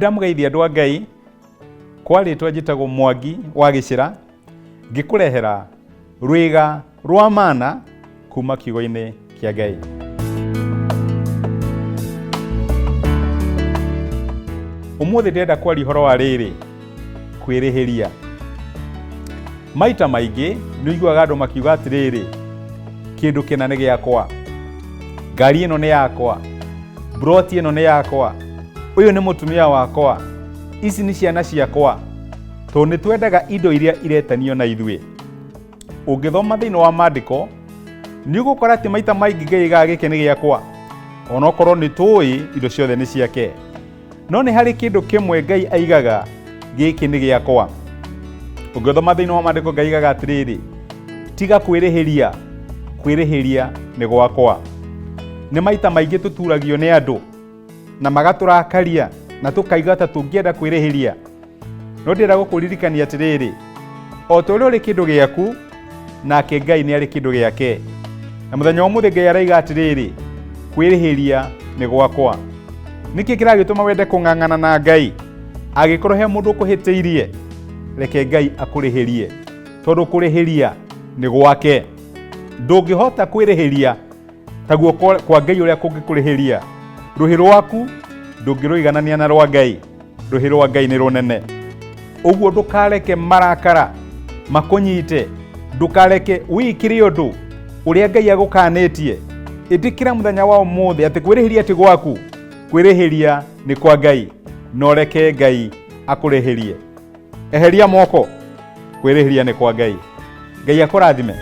Nindamugeithia andu a Ngai kwa ritwa njitagwo Mwangi wa Gicira ngikurehera rwiga rwa mana kuma kiugo-ini kia Ngai. Umuthi ndenda kwaria horo wa riri kwirihiria. Maita maingi niguaga andu makiuga atiriri kindu kina ni giakwa, ngari ino ni yakwa, broti ino ni yakwa, uyu ni mutumia wakwa, ici ni ciana ciakwa, to ni twendaga indo iria iretanio na ithui. Ungithoma thiini wa maandiko ni ugukora ati maita maingi Ngai ga giki ni giakwa, onokorwo ni tui indo ciothe ni ciake, no ni hari kindu kimwe Ngai aigaga giki ni giakwa. Ungithoma thiini wa maandiko Ngai aigaga atiriri, tiga kwirihiria, kwirihiria ni gwakwa. Ni maita maingi tuturagio ni andu na magaturakaria na tukaiga ta tungienda kwirihiria, no ndira gukuririkania atiriri, o ta uria uri kindu giaku nake Ngai ni ari kindu giake. Na muthenya umuthi Ngai araiga atiriri, kwirihiria ni gwakwa. Niki kiragituma wende kung'ang'ana na Ngai? Agikorwo he mundu ukuhitiirie, reke Ngai akurihirie, tondu kurihiria ni gwake. Ndungihota kwirihiria taguo kwa Ngai uria kungikurihiria. Ruhi rwaku ndungiruiganania na rwa Ngai. Ruhi rwa Ngai ni runene. Uguo ndukareke marakara makunyite, ndukareke wikire undu uria Ngai agukanitie. Itikira muthenya wa umuthi ati kwirihiria ti gwaku, kwirihiria ni kwa Ngai. No reke Ngai akurihirie. Eheria moko, kwirihiria ni kwa Ngai. Ngai akurathime.